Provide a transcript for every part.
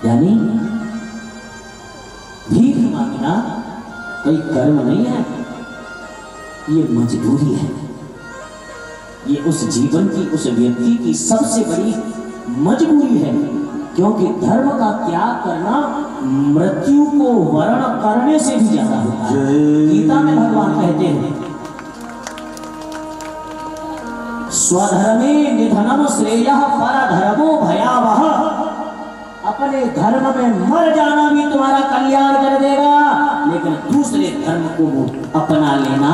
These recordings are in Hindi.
यानी भीख मांगना कोई कर्म नहीं है, ये मजबूरी है। ये उस जीवन की, उस व्यक्ति की सबसे बड़ी मजबूरी है, क्योंकि धर्म का त्याग करना मृत्यु को वर्ण करने से भी ज्यादा होता है। गीता में भगवान कहते हैं स्वधर्मे निधनम श्रेयः परधर्मो भयावह। अपने धर्म में मर जाना भी तुम्हारा कल्याण कर देगा, लेकिन दूसरे धर्म को वो अपना लेना,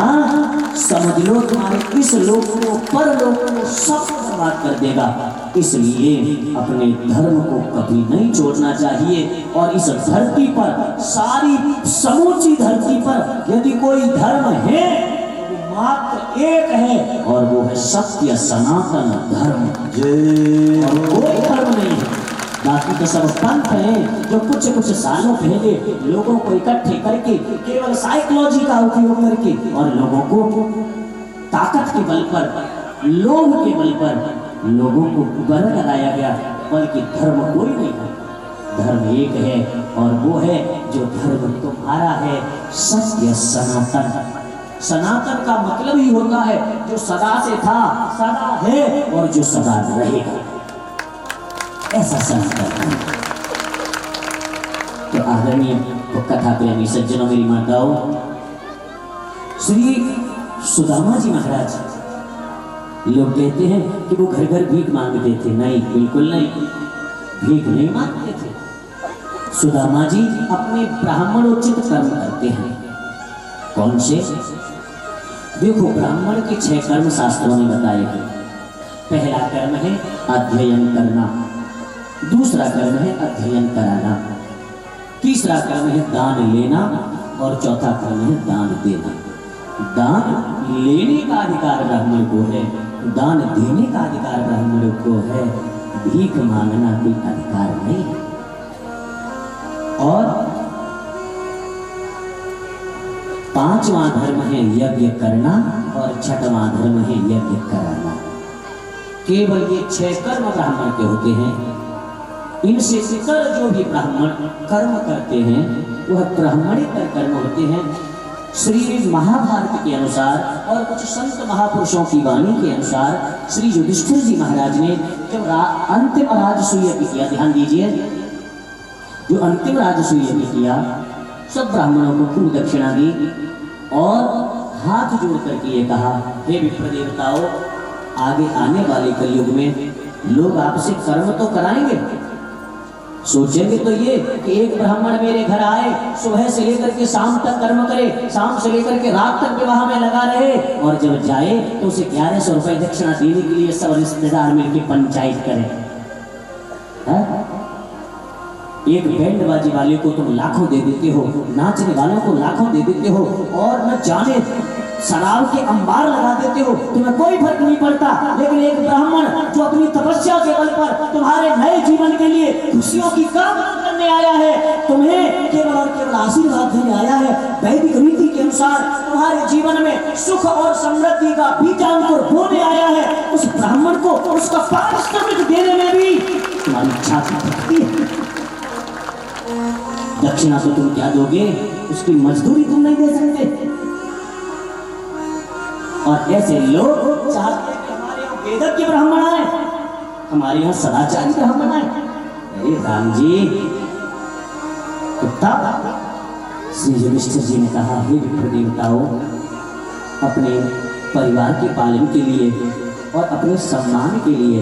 समझ लो तुम्हारे इस लोक को, परलोक को सब बर्बाद कर देगा। इसलिए अपने धर्म को कभी नहीं छोड़ना चाहिए। और इस धरती पर, सारी समूची धरती पर यदि कोई धर्म है तो मात्र एक है, और वो है सत्य सनातन धर्म। और कोई धर्म नहीं है, बाकी तो सब पंथ हैं जो कुछ कुछ सालों पहले लोगों को इकट्ठे करके केवल साइकोलॉजी का उपयोग करके और लोगों को ताकत के बल पर, लोभ के बल पर लोगों को गुलाम कराया गया। बल्कि धर्म कोई नहीं है, धर्म एक है, और वो है जो धर्म तुम्हारा है, सत्य सनातन। सनातन का मतलब ही होता है जो सदा से था, सदा है और जो सदा रहेगा, ऐसा सनातन। तो आदरणीय कथा प्रेमी सज्जनों, मेरी माताओं, श्री सुदामा जी महाराज, लोग कहते हैं कि वो घर घर भीख मांगते थे। नहीं, बिल्कुल नहीं, भीख नहीं मांगते थे। सुदामा जी अपने ब्राह्मणोचित कर्म करते हैं। कौन से? देखो, ब्राह्मण के 6 कर्म शास्त्रों में बताए हैं। पहला कर्म है अध्ययन करना, दूसरा कर्म है अध्ययन कराना, तीसरा कर्म है दान लेना, और चौथा कर्म है दान देना। दान लेने का अधिकार ब्राह्मण को है, दान देने का अधिकार ब्राह्मण को है, भीख मांगना कोई अधिकार नहीं है। और 5वां धर्म है यज्ञ करना, और 6वां धर्म है यज्ञ कराना। केवल ये 6 कर्म ब्राह्मण के होते हैं। इनसे इतर जो भी ब्राह्मण कर्म करते हैं वह ब्राह्मणेतर कर्म होते हैं। श्री महाभारत के अनुसार और कुछ संत महापुरुषों की वाणी के अनुसार श्री युधिष्ठिर जी महाराज ने जब अंतिम राजसूय यज्ञ किया, ध्यान दीजिए, जो अंतिम राजसूय यज्ञ किया, सब ब्राह्मणों को खूब दक्षिणा दी और हाथ जोड़ करके ये कहा, हे विप्र देवताओं, आगे आने वाले कलयुग में लोग आपसे कर्म तो कराएंगे। सोचेंगे तो ये कि एक ब्राह्मण मेरे घर आए, सुबह से लेकर के शाम तक कर्म करे, शाम से लेकर के रात तक विवाह में लगा रहे, और जब जाए तो उसे 1100 रुपए दक्षिणा देने के लिए सब रिश्तेदार मिलकर पंचायत करें। एक बैंड बाजी वाले को तुम लाखों दे देते हो, नाचने वालों को लाखों दे देते हो, और न जाने शराब के अंबार लगा देते हो, तुम्हें कोई फर्क नहीं पड़ता। लेकिन एक ब्राह्मण जो अपनी तपस्या के बल पर तुम्हारे नए जीवन के लिए खुशियों की कामना करने आया है, तुम्हें केवल और केवल आशीर्वाद देने आया है, वैदिक रीति के अनुसार तुम्हारे जीवन में सुख और समृद्धि का बीजांकुर बोने आया है, उस ब्राह्मण को उसका पारिश्रमिक देने में भी तुम्हारी इच्छा है। दक्षिणा तो तुम क्या दोगे, उसकी मजदूरी तुम नहीं दे सकते। और ऐसे लोग चाहते हैं कि हमारे यहाँ वेदज्ञ ब्राह्मण आए, हमारे यहाँ सदाचारी ब्राह्मण आए। अरे राम जी, तो तब श्री युधिष्ठिर जी ने कहा, हे विप्र देवताओं, अपने परिवार के पालन के लिए और अपने सम्मान के लिए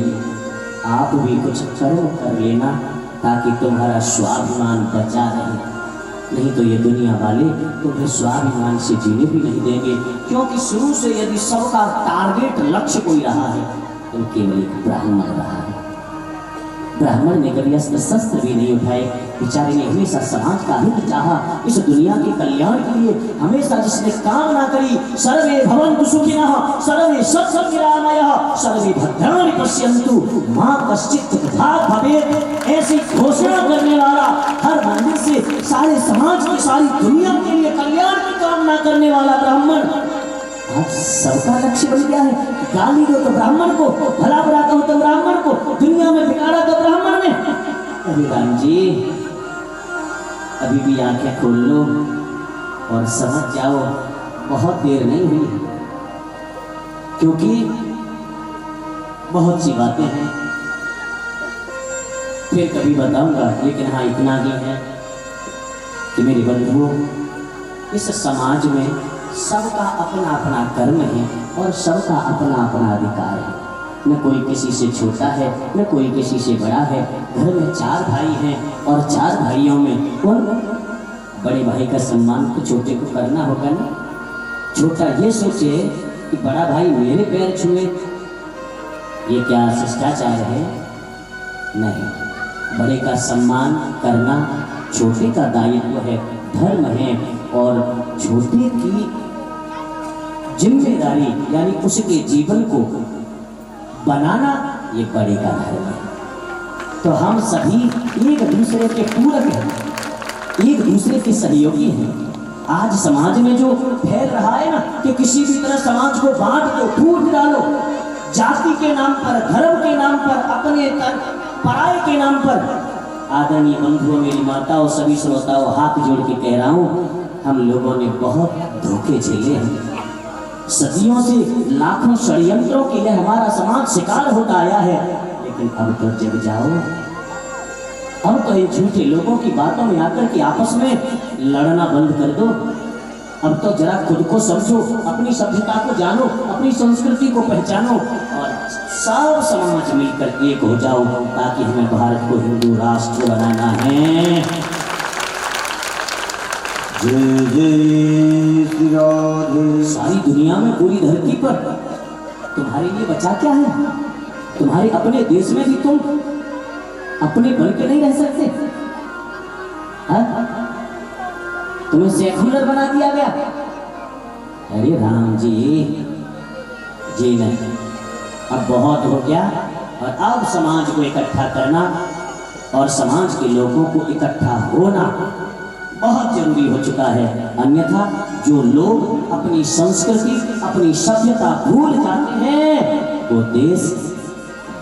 आप भी कुछ कर्म कर लेना, ताकि तुम्हारा स्वाभिमान बचा रहे। नहीं तो ये दुनिया वाले तुम्हें स्वाभिमान से जीने भी नहीं देंगे, क्योंकि शुरू से यदि सबका टारगेट लक्ष्य कोई रहा है तो केवल एक ब्राह्मण रहा है। ब्राह्मण ने कभी अस्त्र शस्त्र भी नहीं उठाए, बेचारे ने हमेशा समाज का हित चाहा, इस दुनिया के कल्याण के लिए हमेशा जिसने कामना करी, सर्वे भवन्तु सुखिनः, सर्वे सत्संगिरामयः, सर्वे भद्राणि पश्यन्तु मां कश्चित् दुःखभाग् भवेत्, ऐसी घोषणा करने वाला, हर मंदिर से सारे समाज की, सारी दुनिया के लिए कल्याण की कामना करने वाला ब्राह्मण आज सबका लक्ष्य बन गया है। गाली दो तो ब्राह्मण को, भला बुरा कहो तो ब्राह्मण को, दुनिया में बिगाड़ा तो ब्राह्मण ने। अरे राम जी, अभी भी आंखें खोल लो और समझ जाओ, बहुत देर नहीं हुई, क्योंकि बहुत सी बातें हैं, फिर कभी बताऊंगा। लेकिन हाँ, इतना ही है कि मेरे बंधुओं, इस समाज में सबका अपना अपना कर्म है और सबका अपना अपना अधिकार है। न कोई किसी से छोटा है, न कोई किसी से बड़ा है। घर में 4 भाई हैं और 4 भाइयों में उन बड़े भाई का सम्मान तो छोटे को करना होगा ना। छोटा ये सोचे कि बड़ा भाई मेरे पैर छुए, ये क्या शिष्टाचार है? नहीं, बड़े का सम्मान करना छोटे का दायित्व है, धर्म है। और छोटे की जिम्मेदारी यानी उसके जीवन को बनाना, ये बड़े का धर्म है। तो हम सभी एक दूसरे के पूरक हैं, एक दूसरे के सहयोगी हैं। आज समाज में जो फैल रहा है ना कि किसी भी तरह समाज को बांट दो, टूट डालो, जाति के नाम पर, धर्म के नाम पर, अपने पराये के नाम पर। आदरणीय बंधुओं, मेरी माताओं, सभी श्रोताओं, हाथ जोड़ के कह रहा हूँ, हम लोगों ने बहुत धोखे झेले हैं। सदियों से लाखों षड्यंत्रों के लिए हमारा समाज शिकार होता आया है। लेकिन अब तो जग जाओ, अब तो इन झूठे लोगों की बातों में आकर के आपस में लड़ना बंद कर दो। अब तो जरा खुद को समझो, अपनी सभ्यता को जानो, अपनी संस्कृति को पहचानो और सब समाज मिलकर एक हो जाओ, ताकि हमें भारत को हिंदू राष्ट्र बनाना है। जय जय श्री राधे। सारी दुनिया में, पूरी धरती पर तुम्हारे लिए बचा क्या है? तुम्हारे अपने देश में भी तुम अपने बन के नहीं रह सकते। तुम्हें सेकुलर बना दिया गया। अरे राम जी, जी नहीं, अब बहुत हो गया। और अब समाज को इकट्ठा करना और समाज के लोगों को इकट्ठा होना बहुत जरूरी हो चुका है। अन्यथा जो लोग अपनी संस्कृति, अपनी सभ्यता भूल जाते हैं, वो देश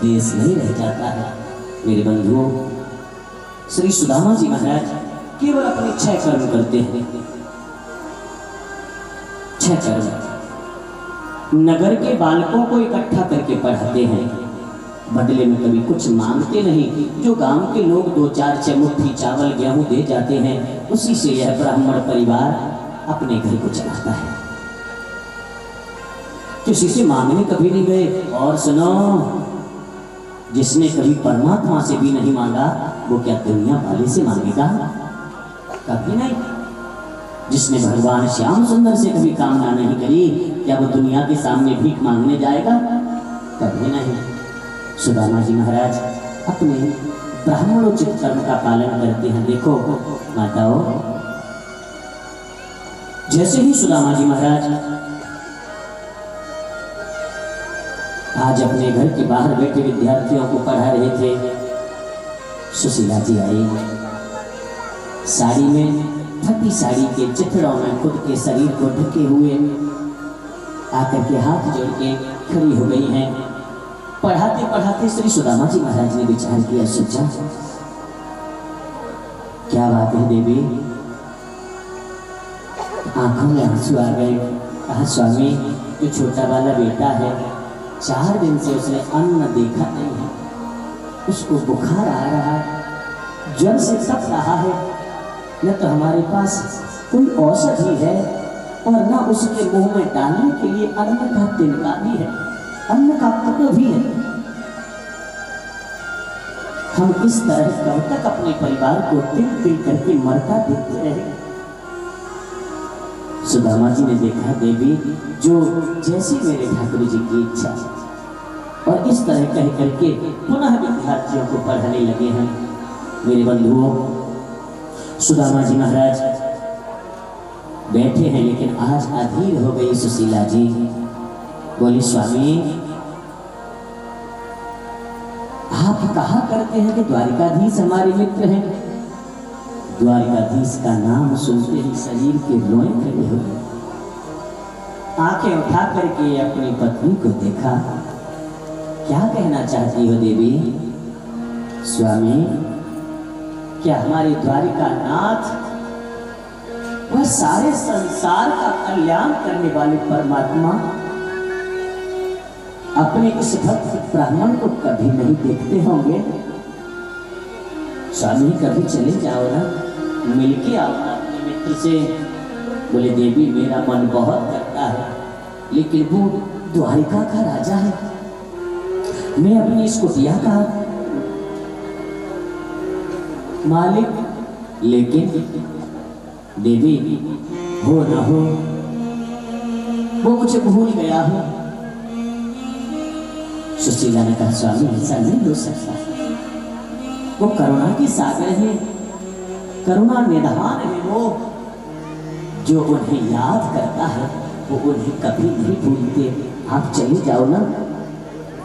देश नहीं रह जाता है। मेरे बंधुओं, श्री सुदामा जी महाराज केवल अपने 6 कर्म करते हैं। 6 कर्म नगर के बालकों को इकट्ठा करके पढ़ाते हैं। बदले में कभी कुछ मांगते नहीं। जो गांव के लोग 2-4 चमुट्ठी चावल गेहूं दे जाते हैं, उसी से यह ब्राह्मण परिवार अपने घर को चलाता है। किसी से मांगने कभी नहीं गए। और सुनो, जिसने कभी परमात्मा से भी नहीं मांगा, वो क्या दुनिया वाले से मांगेगा? कभी नहीं। जिसने भगवान श्याम सुंदर से कभी कामना नहीं करी, क्या वो दुनिया के सामने भीख मांगने जाएगा? कभी नहीं। सुदामा जी महाराज अपने ब्राह्मणोचित कर्म का पालन करते हैं। देखो माताओं, जैसे ही सुदामा जी महाराज आज अपने घर के बाहर बैठे विद्यार्थियों को पढ़ा रहे थे, सुशीला जी आई। साड़ी में, फटी साड़ी के चिथड़ों में खुद के शरीर को ढके हुए आकर के हाथ जोड़ के खड़ी हो गई हैं। पढ़ाते पढ़ाते श्री सुदामा जी महाराज ने विचार किया, सोचा क्या बात है देवी? आंखों में आंसू आ गए। कहा, स्वामी, जो छोटा वाला बेटा है, 4 दिन से उसने अन्न देखा नहीं है, उसको बुखार आ रहा है, ज्वर से तप रहा है, न तो हमारे पास कोई औषधि है और न उसके मुंह में डालने के लिए अन्न का तिनका भी है, अन्न का कटो भी है। हम इस तरह कब तक अपने परिवार को तिल तिल करके मरता देखते रहे? सुदामा जी ने देखा, देवी, जो जैसी मेरे ठाकुर जी की इच्छा, और इस तरह कह करके पुनः विद्यार्थियों को पढ़ाने लगे हैं। मेरे बंधुओं, सुदामा जी महाराज बैठे हैं, लेकिन आज अधीर हो गई सुशीला जी। बोली, स्वामी, आप कहा करते हैं कि द्वारिकाधीश हमारे मित्र हैं। द्वारिकाधीश का नाम सुनते ही शरीर के रोए खड़े हो गए। आंखें उठा करके अपनी पत्नी को देखा। क्या कहना चाहती हो देवी? स्वामी, क्या हमारे द्वारिका नाथ वह सारे संसार का कल्याण करने वाले परमात्मा अपने इस भक्त ब्राह्मण को कभी नहीं देखते होंगे? स्वामी कभी चले जाओ ना, मिलके आओ ना अपने मित्र से। बोले देवी मेरा मन बहुत करता है, लेकिन वो द्वारिका का राजा है, मैं अपनी इस कुटिया का मालिक। लेकिन देवी हो ना हो वो मुझे भूल गया हो। सुशीला ने कहा स्वामी ऐसा नहीं हो सकता, वो करुणा की सागर है, करुणा निधान है। वो जो उन्हें याद करता है वो उन्हें कभी नहीं भूलते। आप चले जाओ ना।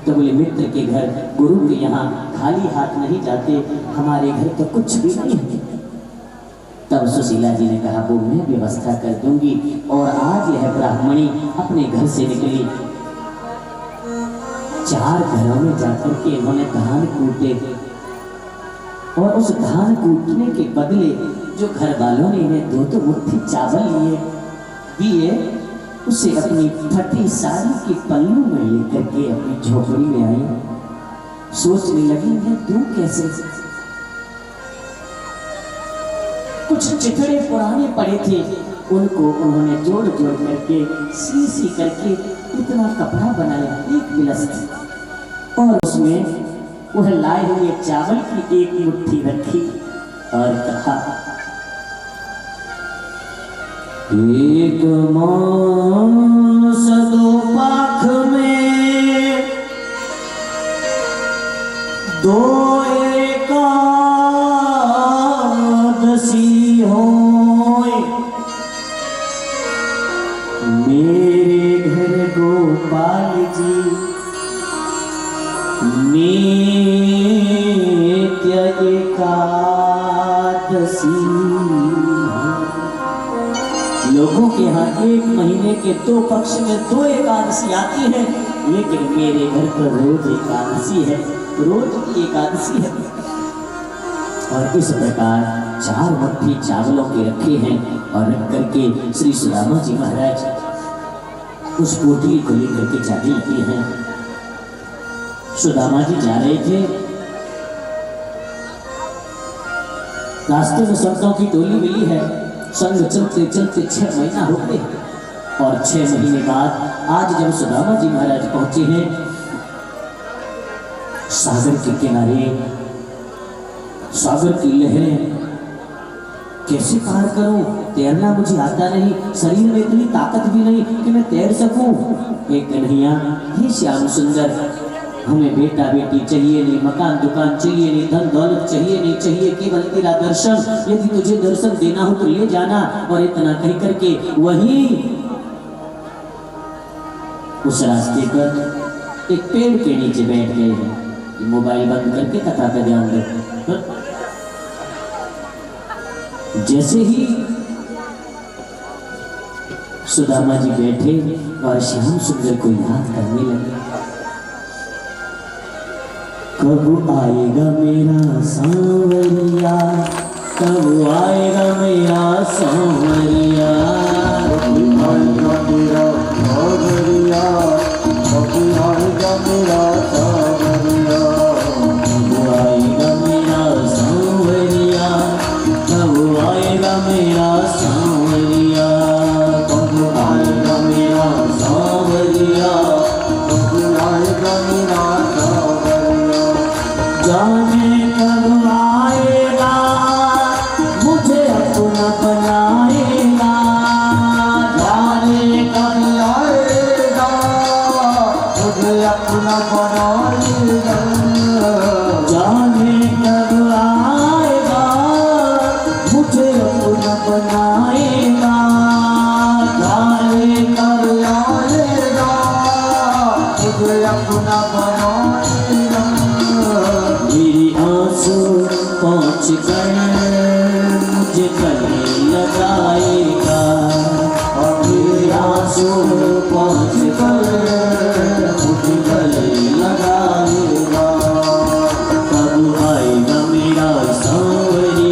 तो बोले मित्र के घर गुरु के यहाँ खाली हाथ नहीं जाते, हमारे घर तो कुछ भी नहीं है। तब सुशीला जी ने कहा वो मैं व्यवस्था कर दूंगी। और आज यह ब्राह्मणी अपने घर से निकली, 4 घरों में जाकर के इन्होंने धान कूटे और उस धान कूटने के बदले जो घर वालों ने इन्हें 2 मुट्ठी चावल दिए, उसे अपनी फटी साड़ी के पल्लू में लेकर के अपनी झोपड़ी में आई। सोचने लगी मैं दूं कैसे? कुछ चिथड़े पुराने पड़े थे, उनको उन्होंने जोड़ जोड़ करके सी करके इतना कपड़ा बनाया, एक गिलास, और उसमें वह लाए हुए चावल की 1 मुट्ठी रखी और कहा एक मास 2 पाख में 2 एकादशी होए, मेरे घर गोपाल जी नित्य एकादशी। लोगों के यहाँ 1 महीने के 2 पक्ष में 2 एकादशी आती है, लेकिन मेरे घर पर रोज एकादशी है, रोज की एकादशी है। और इस प्रकार 4 मुट्ठी चावलों के रखे हैं और रख करके श्री सुदामा जी महाराज उस पोटली को लेकर के जाने लगे हैं। सुदामा जी जा रहे थे, रास्ते में संतों की टोली मिली है, संग चलते चलते 6 महीना हो गए। और 6 महीने बाद आज जब सुदामा जी महाराज पहुंचे हैं सागर के किनारे, सागर की लहरें कैसे पार करूं? तैरना मुझे आता नहीं, शरीर में इतनी ताकत भी नहीं कि मैं तैर सकूं। एक कन्हैया, हे श्याम सुंदर, हमें बेटा बेटी चाहिए नहीं, मकान दुकान चाहिए नहीं, धन दौलत चाहिए नहीं, चाहिए केवल तेरा दर्शन। यदि तुझे दर्शन देना हो तो ले जाना। और इतना कह करके वहीं उस रास्ते पर एक पेड़ के नीचे बैठ गए हैं। मोबाइल बंद करके कथा पे ध्यान दो। जैसे ही सुदामा जी बैठे और श्याम सुंदर को याद करने लगे, कब आएगा मेरा सांवरिया, कब आएगा मेरा सांवरिया, कब आएगा मेरा सांवरिया, कब आएगा मेरा सांवरिया, कब आएगा मेरा सांवरिया, कब आएगा मेरा सांवरिया, कब आएगा मेरा सांवरिया, कब आएगा मेरा सांवरिया, जाने कब आएगा मुझे अपना बनाएगा, जाने कब आएगा मुझे अपना बनाएगा, जाने कब आएगा मुझे अपना बनाएगा, जाने कब आएगा मुझे अपना बनाएगा, मेरी आंसू पहुँच गए मुझे गले लगाएगा, मेरे आंसू पहुँच गए मुझे गले लगाएगा, कब आएगा मेरा सांवरिया,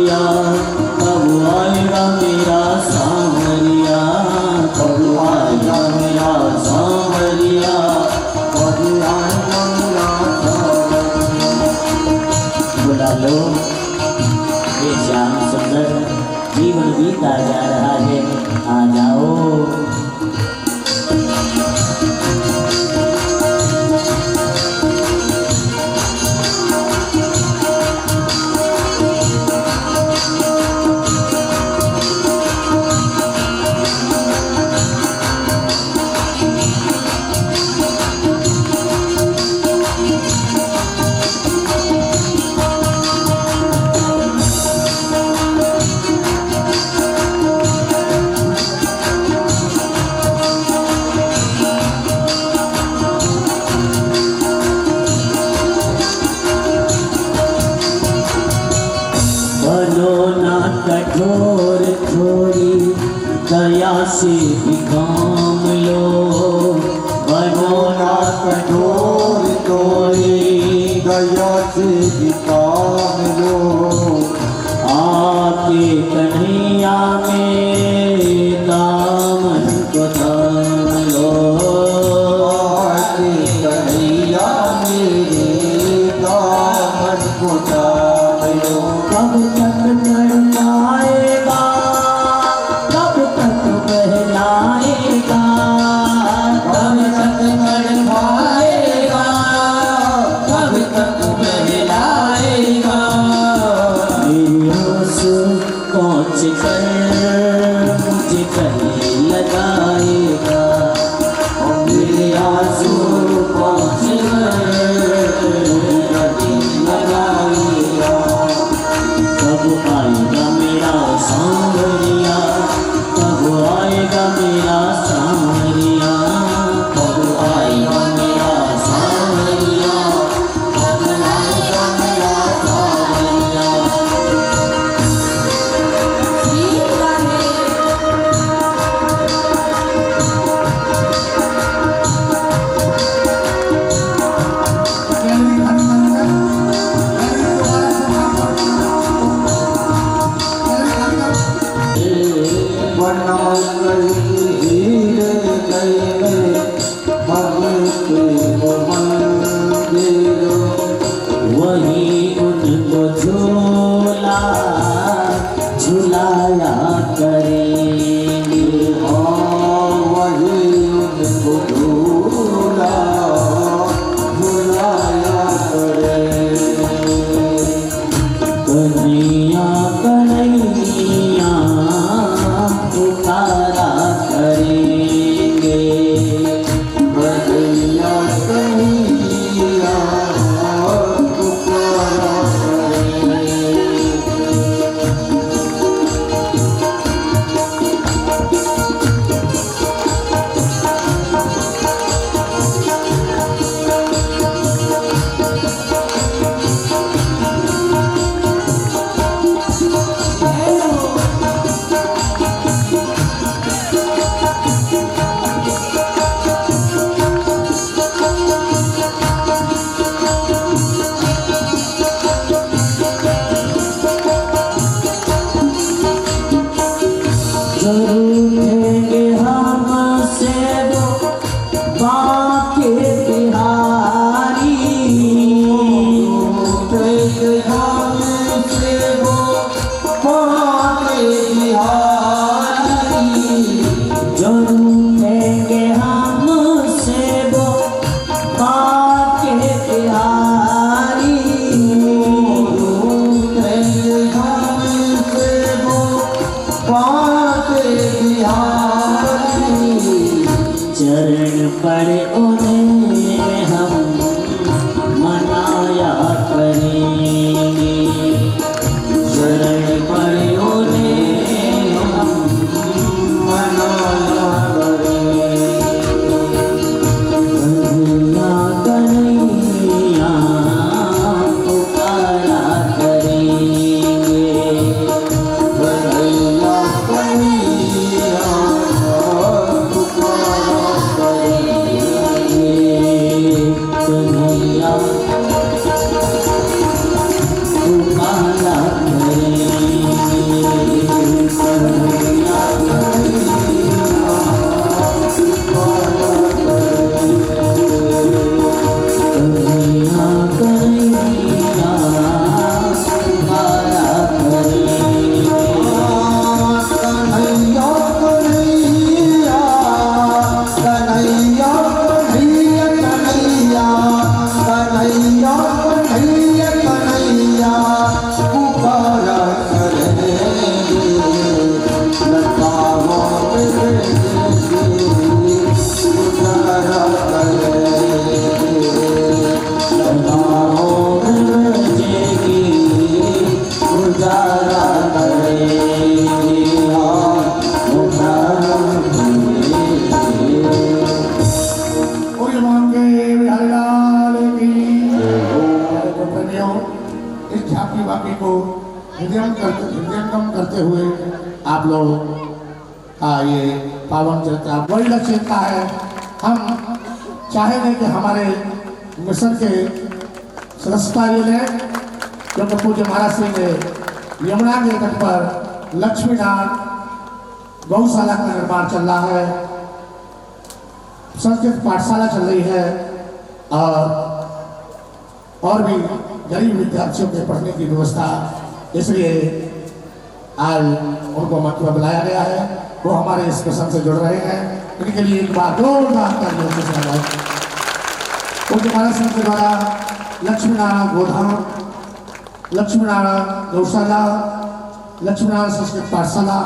हे श्याम सुंदर, जीवन बीता जा रहा है, आ जाओ। कठोर थोड़ी दया से भी काम लो, बनो ना कठोर थोड़ी दया से भी काम लो। आके कन्हैया मेरे दामन को थाम लो, आके कन्हैया मेरे दामन को थाम लो। कब तक तड़पाएगा, कब तक बहलाएगा, कब तक तड़पाएगा, कब तक बहलाएगा। मेरी आंसू पहुँच कर मुझे गले लगाएगा, मेरे आंसू पहुँच कर गले लगाएगा। कब आएगा मेरा सांवरिया, कब आएगा मेरा सांवरिया, कब आएगा मेरा सांवरिया, कब आएगा मेरा सांवरिया। बनाओ कहीं हीरे गए भगत को मंदिर, वही उनको झूला झुलाया करेंगे। वही उनको झूला झुलाया करे। कन्हैया कन्हैया पुकारा करेंगे, कन्हैया कन्हैया पुकारा करे। जरूर देंगे हमसे वो बाके बिहारी, हमसे वो पाके बिहारी। जरूर देंगे हमसे वो बाके बिहारी, हमसे वो पाके बिहारी। चरण पड़े उन्हें हम मनाया करेंगे, शरण पड़े उन्हें हम मनाया करें। कन्हैया कन्हैया पुकारा करेंगे, कन्हैया कन्हैया पुकारा करेंगे। कन्हैया पुकारा करेंगे। उजाला करेगी और धर्म और मांगे हरिलाल की इस झांकी वाकी को हृदयंगम करते हुए आप लोग ये पावन चर्चा बड़ी लक्ष्यता है। हम चाहेंगे कि हमारे मिशन के सदस्यता ये लें, क्योंकि पूज्य महाराज सिंह ने यमुना के तट पर लक्ष्मीनाथ गौशाला का निर्माण चल रहा है, संस्कृत पाठशाला चल रही है और भी गरीब विद्यार्थियों के पढ़ने की व्यवस्था, इसलिए आज उनको मंच में बुलाया गया है। वो हमारे इस मिशन से जुड़ रहे हैं, इनके लिए एक बार जोरदार तालियों से स्वागत। पूज्य महाराज सिंह के द्वारा लक्ष्मीनारायण गोधाम, लक्ष्मीनारायण गौशाला, लक्ष्मीनारायण संस्कृत पाठशाला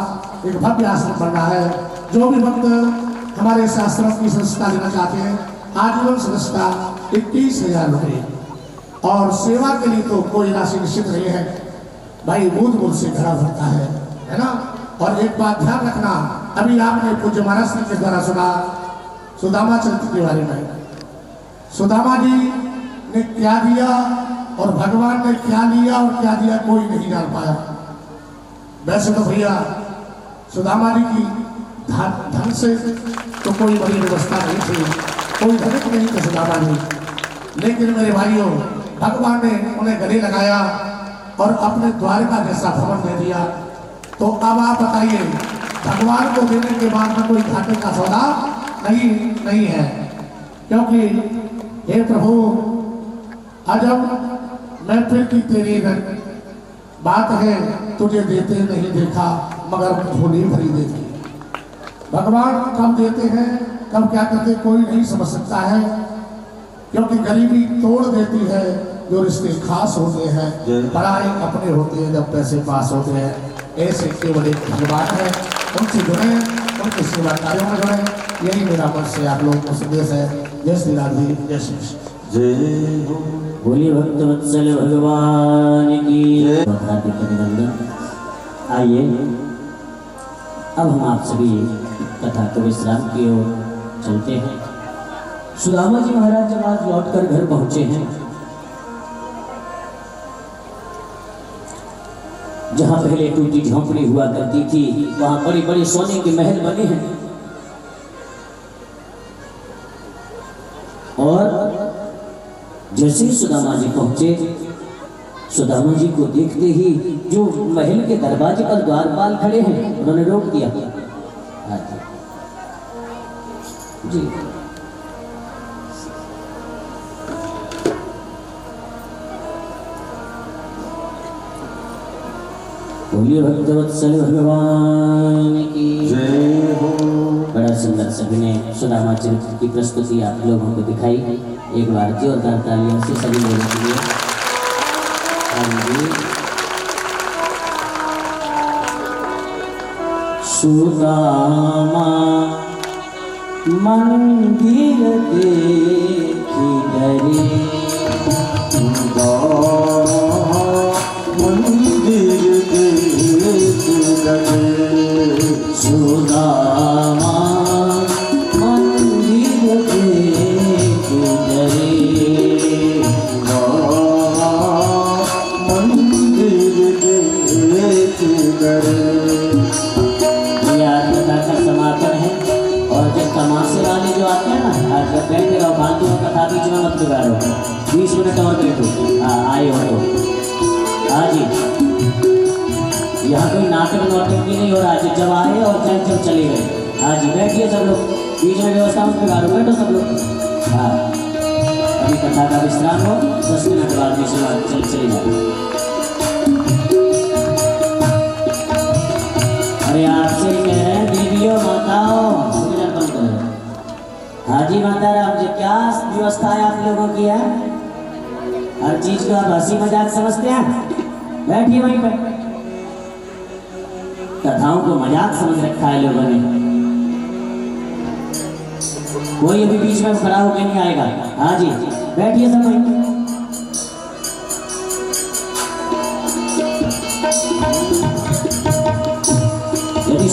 एक भव्य आश्रम बन रहा है। जो भी भक्त हमारे इस आश्रम की सदस्यता लेना चाहते हैं, आजीवन सदस्यता 21,000 रुपये, और सेवा के लिए तो कोई राशि निश्चित नहीं है भाई, बूंद से घड़ा भरता है ना। और एक बात ध्यान रखना, अभी आपने पूज्य महाराज सिंह के द्वारा सुना सुदामा चरित्र के बारे में। सुदामा जी ने क्या दिया और भगवान ने क्या लिया और क्या दिया, कोई नहीं जान पाया। वैसे तो भैया सुदामा जी की धन से तो कोई बड़ी व्यवस्था नहीं थी, कोई धनिक नहीं थे सुदामा जी, लेकिन मेरे भाइयों भगवान ने उन्हें गले लगाया और अपने द्वारका जैसा भवन दे दिया। तो अब आप बताइए, भगवान को देने के बाद में कोई घाटे का सौदा नहीं है, क्योंकि हे प्रभु अजब मैं फिर की तेरी बात है, तुझे देते नहीं देखा मगर भोली भरी देखी। भगवान कब देते हैं कब क्या करते कोई नहीं समझ सकता है, क्योंकि गरीबी तोड़ देती है जो रिश्ते खास होते हैं, पराए अपने होते हैं जब पैसे पास होते हैं। ऐसे केवल एक भगवान है, उनसे जुड़े, उनके सेवा कार्यों में जुड़े, यही मेरा मन से आप लोगों को संदेश है। जय श्री राधे, जय श्री कृष्ण। जय हो बोलिए भक्तवत्सल भगवान की अभिनंदन। आइए अब हम आप सभी कथा के विश्राम की ओर चलते हैं। सुदामा जी महाराज जब आज लौटकर घर पहुंचे हैं, जहां पहले टूटी झोंपड़ी हुआ करती थी वहां बड़ी बड़ी सोने के महल बने हैं, और जैसे ही सुदामा जी पहुंचे, सुदामा जी को देखते ही जो महल के दरवाजे पर द्वारपाल खड़े हैं उन्होंने रोक दिया। जी बोलिए भक्तवत्सल भगवान की जय हो। बड़ा सुंदर सभी ने सुदामा चरित्र की प्रस्तुति आप लोगों को दिखाई। एक बार जोरदार तालियों से सभी लोगों के लिए। सुदामा मंदिर देखी डरे, मंदिर देख गए, सुदामा मंदिर देखी डरे, मंदिर देख गए। कथा का समापन है, और जब तमाशे वाले जो आते हैं ना, आज जब बैठे रहो फालतू में कथा बीच में मत बिगाड़ो, 20 मिनट और बैठो। हाँ आए हो तो आज यहाँ कोई नाटक नौटंकी नहीं हो रहा है, जब आए और जब चले गए। हाँ जी बैठिए सब लोग, बीच में व्यवस्था मत बिगाड़ो, बैठो सब लोग। हाँ अभी कथा का विश्राम हो, 10 मिनट बाद में चले जाओ। अरे आपसे कह रहे हैं देवियों माताओं, हाजी माता राम जी क्या व्यवस्था है आप लोगों की है? हर चीज को आप हंसी मजाक समझते हैं, बैठिए वहीं पे। कथाओं को मजाक समझ रखा है लोगों ने, कोई अभी बीच में खड़ा होकर नहीं आएगा। हाँ जी बैठिए सब वहीं।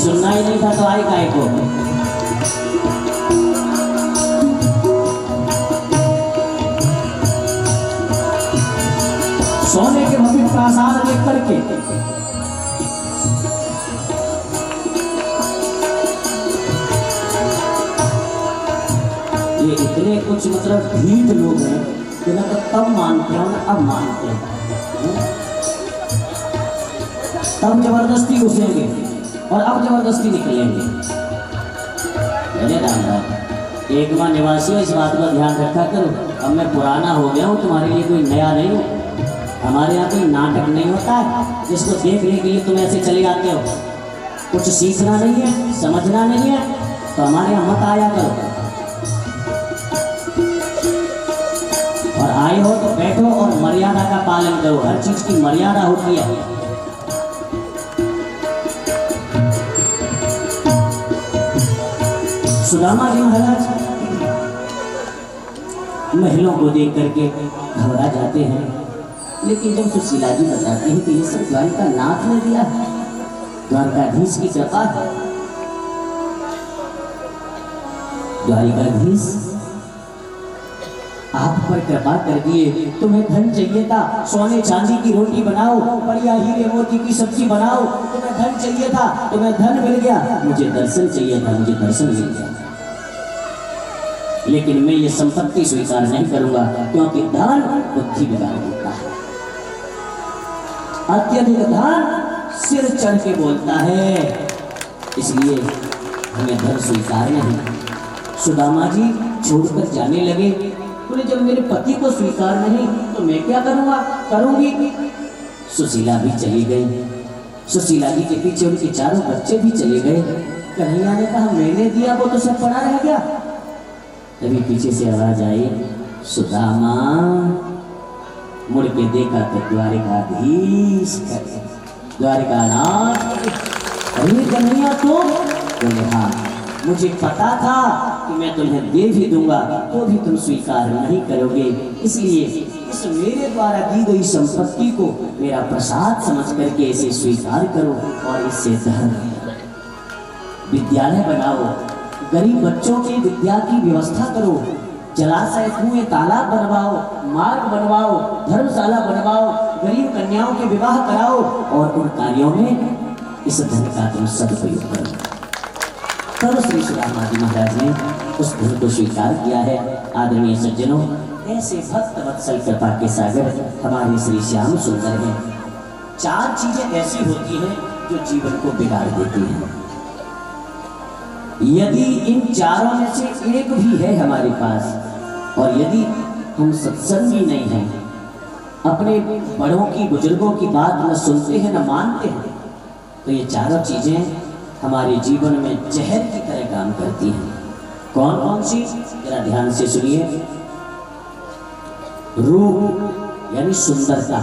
सुनना ही नहीं था तो आई काय को। सोने के भव्य प्रासाद देख करके ये इतने कुछ मतलब ढीठ लोग हैं कि ना तो तब मानते हैं ना अब मानते हैं। तब जबरदस्ती घुसेंगे और अब जबरदस्ती निकलेंगे। अरे राम राम, एक बार निवासियों इस बात का ध्यान रखा करो, अब मैं पुराना हो गया हूँ, तुम्हारे लिए कोई नया नहीं हूँ। हमारे यहाँ कोई नाटक नहीं होता है जिसको देखने के लिए तुम ऐसे चले आते हो। कुछ सीखना नहीं है, समझना नहीं है तो हमारे यहाँ मत आया करो। और आए हो तो बैठो और मर्यादा का पालन करो। हर चीज की मर्यादा होती है। सुदामा जी महाराज महलों को देख करके घबरा जाते हैं, लेकिन जब सुशीला जी बताते हैं कि ये सब द्वारिका नाथ ने दिया है, द्वारकाधीश की कृपा है। द्वारिकाधीश आप पर कृपा कर दिए, तुम्हें धन चाहिए था, सोने चांदी की रोटी बनाओ, बढ़िया हीरे मोती की सब्जी बनाओ। तुम्हें धन चाहिए था, तुम्हें धन मिल गया। मुझे दर्शन चाहिए था, मुझे दर्शन मिल गया। लेकिन मैं ये संपत्ति स्वीकार नहीं करूंगा, क्योंकि धन बुद्धि बिगाड़ देता है। अत्यधिक धन सिर चढ़ के बोलता है, इसलिए हमें धन स्वीकार नहीं। सुदामा जी छोड़कर जाने लगे। बोले जब मेरे पति को स्वीकार नहीं तो मैं क्या करूंगा, करूंगी। सुशीला भी चली गई। सुशीला जी के पीछे उनके चारों बच्चे भी चले गए। कन्हैया ने कहा मैंने दिया वो तो सब पड़ा रह गया। तभी पीछे से आवाज आई, सुदामा। मुड़ के देखा तो द्वारिकाधीश, द्वारिकानाथ। अरे कन्हैया बोले हाँ, मुझे पता था कि मैं तुम्हें दे भी दूंगा तो भी तुम स्वीकार नहीं करोगे, इसलिए इस मेरे द्वारा दी गई संपत्ति को मेरा प्रसाद समझ करके इसे स्वीकार करो और इससे धर्म विद्यालय बनाओ, गरीब बच्चों की विद्या की व्यवस्था करो, जलाशय कुएं तालाब बनवाओ, मार्ग बनवाओ, धर्मशाला बनवाओ, गरीब कन्याओं के विवाह कराओ और उन कार्यों में इस धन का तुम सदुपयोग करो। तब श्री सुदामा जी महाराज ने उस धन को स्वीकार किया है। आदरणीय सज्जनों, ऐसे भक्त वत्सल कृपा के सागर हमारे श्री श्याम सुंदर हैं। चार चीजें ऐसी होती हैं जो जीवन को बिगाड़ देती हैं। यदि इन चारों में से एक भी है हमारे पास और यदि हम सत्संगी नहीं हैं, अपने बड़ों की बुजुर्गों की बात न सुनते हैं न मानते हैं, तो ये चारों चीजें हमारे जीवन में जहर की तरह काम करती हैं। कौन कौन सी, जरा ध्यान से सुनिए। रूप यानी सुंदरता,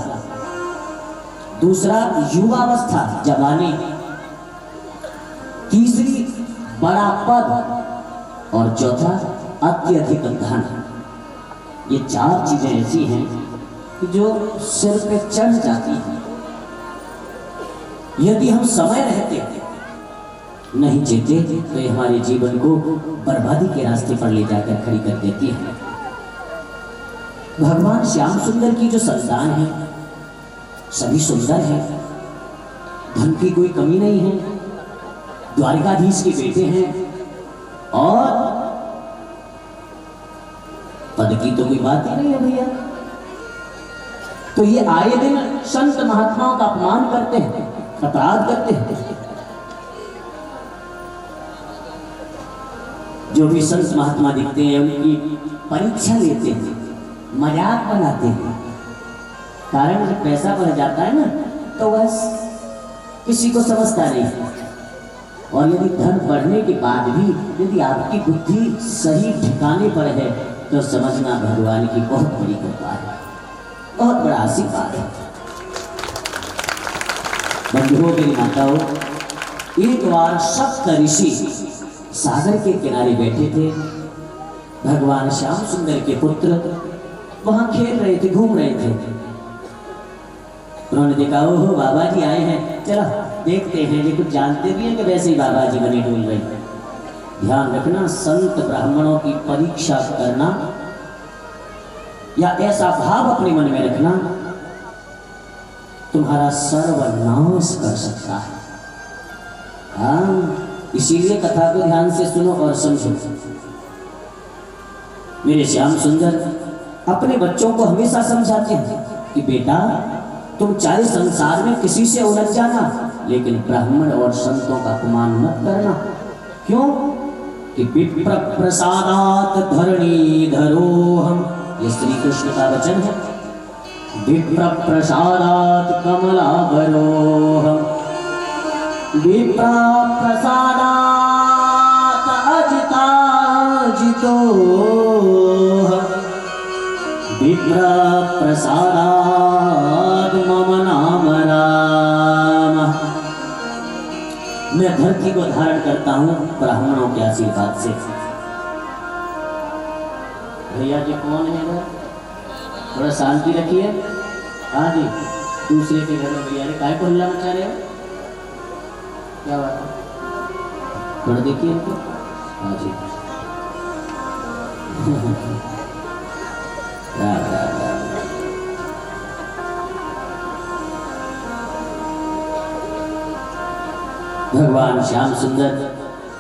दूसरा युवावस्था जवानी, तीसरी बड़ा पद और चौथा अत्यधिक धन। ये चार चीजें ऐसी हैं कि जो सिर पे चढ़ जाती हैं। यदि हम समय रहते नहीं जीते तो ये हमारे जीवन को बर्बादी के रास्ते पर ले जाकर खड़ी कर देती है। भगवान श्याम सुंदर की जो संतान है सभी सुंदर है, धन की कोई कमी नहीं है, द्वारिकाधीश के बेटे हैं और पद की तो कोई बात ही नहीं है भैया। तो ये आए दिन संत महात्माओं का अपमान करते हैं, अपराध करते हैं। जो भी संत महात्मा दिखते हैं उनकी परीक्षा लेते हैं, मजाक बनाते हैं। कारण जब पैसा बढ़ जाता है ना तो बस किसी को समझता नहीं। और यदि धन बढ़ने के बाद भी यदि आपकी बुद्धि सही ठिकाने पर है तो समझना भगवान की बहुत बड़ी कृपा है, बहुत बड़ा आशीर्वाद है। बंधुओं मेरी माताओं, एक बार सप्त ऋषि सागर के किनारे बैठे थे। भगवान श्याम सुंदर के पुत्र वहां खेल रहे थे, घूम रहे थे। उन्होंने देखा ओहो बाबा जी आए हैं, चलो चलो देखते हैं ये कुछ जानते भी हैं कि वैसे ही बाबा जी बने डोल रहे। ध्यान रखना, संत ब्राह्मणों की परीक्षा करना या ऐसा भाव अपने मन में रखना तुम्हारा सर्वनाश कर सकता है। हाँ, इसीलिए कथा को ध्यान से सुनो और समझो। मेरे श्याम सुंदर अपने बच्चों को हमेशा समझाते हैं कि बेटा तुम चाहे संसार में किसी से उलझ जाना, लेकिन ब्राह्मण और संतों का अपमान मत करना। क्यों? कि विप्र प्रसादात धरणी धरोहम, ये श्री कृष्ण का वचन है। विप्र प्रसादात कमलाभरोहम, विप्र प्रसादात अजिताजितो, विप्र प्रसादात मम नाम राम। मैं धरती को धारण करता हूँ ब्राह्मणों के आशीर्वाद से। भैया जी कौन है इधर? थोड़ा शांति रखिए। हाँ जी, दूसरे के घर में भैया ने काय को हल्ला मचा रहे हो? क्या बात है? थोड़ा देखिए इनको। हाँ जी भगवान श्याम सुंदर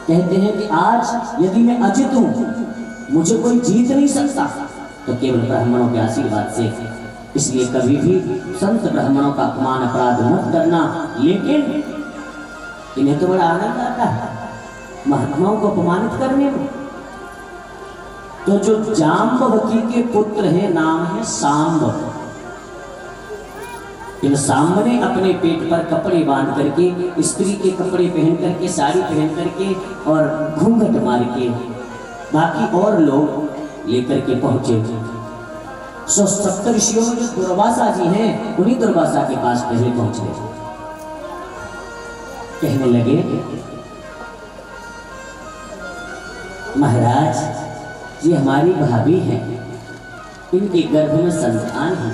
कहते हैं कि आज यदि मैं अजित हूं, मुझे कोई जीत नहीं सकता, तो केवल ब्राह्मणों के आशीर्वाद से। इसलिए कभी भी संत ब्राह्मणों का अपमान अपराध मत करना। लेकिन इन्हें तो बड़ा आनंद आता है महात्माओं को अपमानित करने में। तो जो जाम्बवती के पुत्र है, नाम है सांब। इन सांब ने अपने पेट पर कपड़े बांध करके, स्त्री के कपड़े पहन करके, साड़ी पहन करके और घूंघट मार के बाकी और लोग लेकर के पहुंचे। 170 ऋषियों में जो दुर्वासा जी हैं, उन्हीं दुर्वासा के पास पहले पहुंच गए। कहने लगे, महाराज ये हमारी भाभी हैं, इनके गर्भ में संतान है,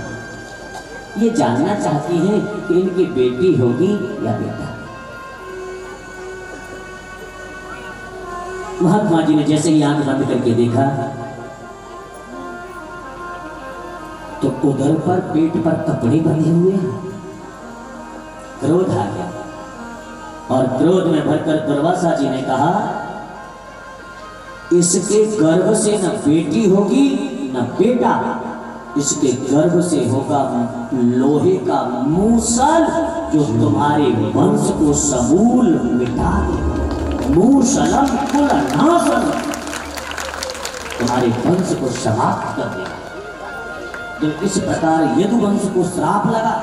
ये जानना चाहती हैं कि इनकी बेटी होगी या बेटा। महात्मा जी ने जैसे ही आंख बंद करके देखा तो उधर पर पेट पर कपड़े बंधे हुए हैं। क्रोध आ गया और क्रोध में भरकर दुर्वासा जी ने कहा, इसके गर्भ से न बेटी होगी न बेटा, इसके गर्भ से होगा लोहे का मूसल जो तुम्हारे वंश को समूल मिटा देगा। मूसलम कुलनाशम, तुम्हारे वंश को समाप्त कर देगा। जब इस प्रकार यदुवंश को श्राप लगा,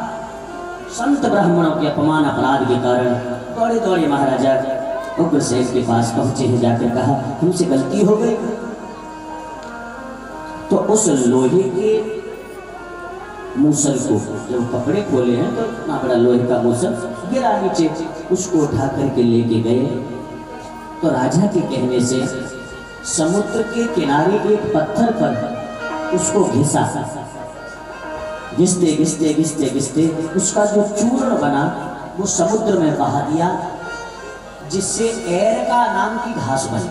संत ब्राह्मणों के अपमान अपराध के कारण दौड़े दौड़े महाराजा उग्रसेन के पास पहुंचे हैं। जाकर कहा, हमसे गलती हो गई। तो उस लोहे के मूसल को, जब कपड़े खोले हैं तो इतना बड़ा लोहे का मूसल गिरा नीचे, उसको उठा करके लेके गए। तो राजा के कहने से समुद्र के किनारे एक पत्थर पर उसको घिसा। घिसते घिसते घिसते घिसते उसका जो चूर्ण बना वो समुद्र में बहा दिया, जिससे एरका नाम की घास बनी।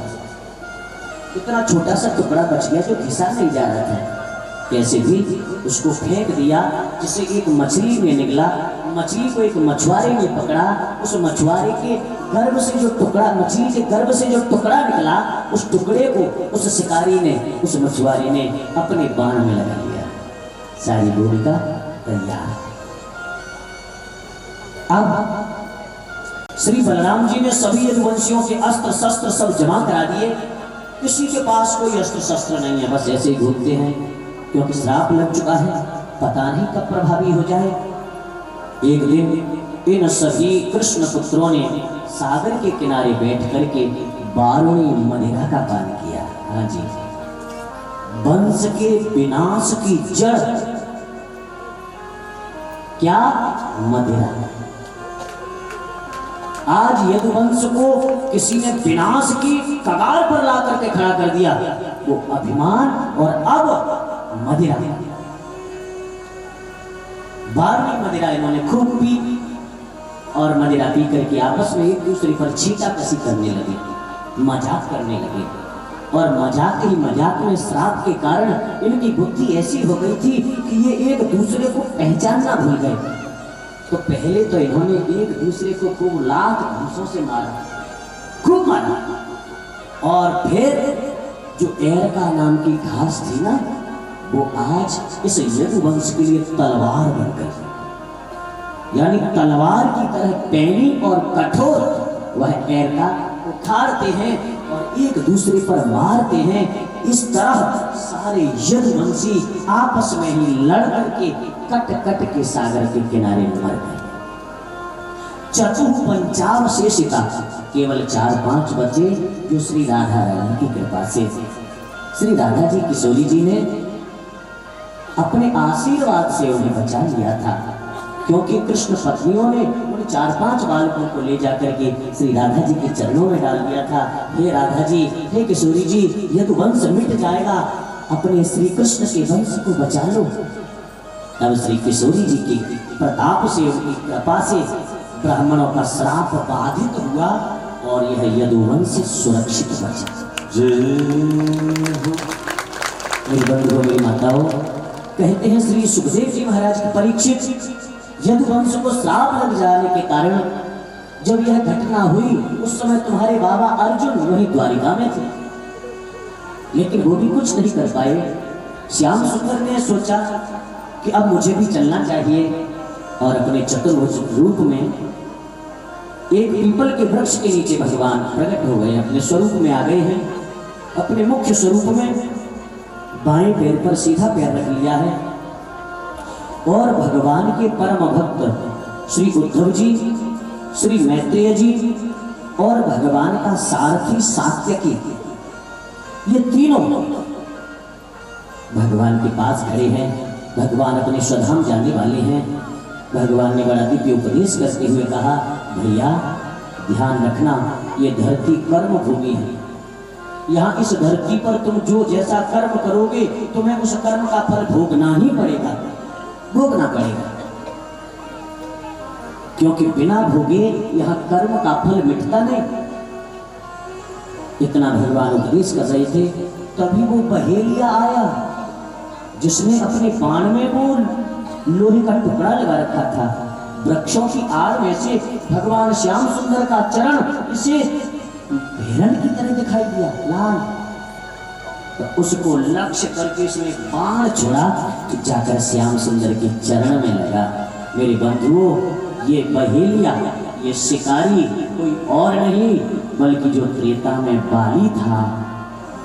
इतना छोटा सा टुकड़ा बच गया जो घिसा नहीं जा रहा था। कैसे भी उसको फेंक दिया, जिससे एक मछली में निकला। मछली को एक मछुआरे ने पकड़ा। उस मछुआरे के गर्भ से जो टुकड़ा, मछली के गर्भ से जो टुकड़ा निकला, उस टुकड़े को उस शिकारी ने, उस मछुआरे ने अपने बाण में लगा लिया। सारी भूमिका तैयार। अब श्री बलराम जी ने सभी यदुवंशियों के अस्त्र शस्त्र सब जमा करा दिए। किसी के पास कोई अस्त्र शस्त्र नहीं है, बस ऐसे ही घूमते हैं, क्योंकि श्राप लग चुका है, पता नहीं कब प्रभावी हो जाए। एक दिन इन सभी कृष्ण पुत्रों ने सागर के किनारे बैठ करके बारूणी मदिरा का पान किया। हाँ जी, वंश के विनाश की जड़ क्या? मदिरा। आज यदुवंश को किसी ने विनाश की कगार पर ला करके खड़ा कर दिया, वो अभिमान। और अब मदिरा, बारूणी मदिरा इन्होंने खूब पी। और मदिरा पी करके आपस में एक दूसरे पर छीटा कसी करने लगे, मजाक करने लगे। और मजाक ही मजाक में श्राप के कारण इनकी बुद्धि ऐसी हो गई थी कि ये एक दूसरे को पहचानना भूल गए। तो पहले तो इन्होंने एक दूसरे को खूब लात घूंसों से मारा, खूब मारा। और फिर जो एरका नाम की घास थी ना, वो आज इस यदुवंश के लिए तलवार बन गई। यानी तलवार की तरह पैनी और कठोर वह एरका उखाड़ते हैं और एक दूसरे पर मारते हैं। इस तरह सारे यदुवंशी आपस में ही लड़ करके कट कट के सागर के किनारे मर गए। चतुःपंचाव शेषिता, केवल 4-5 बचे जो श्री राधा रानी की कृपा से श्री राधा जी किशोरी जी ने अपने आशीर्वाद से उन्हें बचा लिया था। क्योंकि कृष्ण पत्नियों ने उन 4-5 बालकों को ले जाकर के श्री राधा जी के चरणों में डाल दिया था। हे राधा जी, हे किशोरी जी, यदुवंश मिट जाएगा, अपने श्री कृष्ण के वंश को बचा लो। तब श्री किशोरी जी की प्रताप से, उनकी कृपा से ब्राह्मणों का श्राप बाधित हुआ और यह यदुवंश सुरक्षित बचा। मेरी बंधुओं, मेरी माताओं, कहते हैं श्री सुखदेव जी महाराज के परीक्षित यदुवंश को श्राप लग जाने के कारण जब यह घटना हुई, उस समय तुम्हारे बाबा अर्जुन वही द्वारिका में थे, लेकिन वो भी कुछ नहीं कर पाए। श्याम सुंदर ने सोचा कि अब मुझे भी चलना चाहिए और अपने चतुर्भुज रूप में एक पीपल के वृक्ष के नीचे भगवान प्रकट हो गए, अपने स्वरूप में आ गए हैं। अपने मुख्य स्वरूप में बाएं पैर पर सीधा पैर रख लिया है और भगवान के परम भक्त श्री उद्धव जी, श्री मैत्रेय जी और भगवान का सारथी सात्यकी, ये तीनों भगवान के पास खड़े हैं। भगवान अपने स्वधाम जाने वाले हैं। भगवान ने बड़ा दिव्य उपदेश करते हुए कहा, भैया ध्यान रखना, ये धरती कर्म भूमि है। यहाँ इस धरती पर तुम जो जैसा कर्म करोगे तुम्हें उस कर्म का फल भोगना ही पड़ेगा, भोगना पड़ेगा। क्योंकि बिना भोगे यहाँ कर्म का फल मिटता नहीं। इतना भगवान उपदेश कर रहे थे, तभी वो बहेलिया आया जिसने अपने बाण में वो लोहे का टुकड़ा लगा रखा था। वृक्षों की आड़ में से भगवान श्याम सुंदर का चरण इसे हिरण की तरह दिखाई दिया, लाल। तो उसको लक्ष्य करके इसने बाण छोड़ा कि जाकर श्याम सुंदर के चरण में लगा। मेरे बंधुओं, ये बहेलिया, ये शिकारी कोई और नहीं बल्कि जो त्रेता में बाली था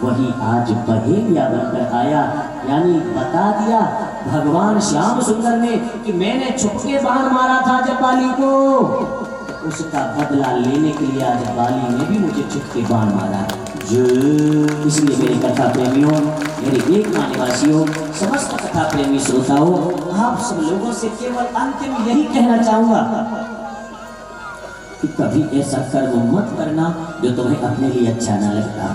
वही आज बहेलिया बनकर आया। यानी बता दिया भगवान श्याम सुंदर ने कि मैंने छुपके बाण मारा था जब बाली को, उसका बदला लेने के लिए आज बाली ने भी मुझे छुपके बाण मारा है। इसलिए मेरी कथा प्रेमियों, मेरे एक निवासियों, समस्त कथा प्रेमी श्रोताओं, आप सब लोगों से केवल अंतिम यही कहना चाहूंगा कि कभी ऐसा कर्म मत करना जो तुम्हें अपने लिए अच्छा न लगता।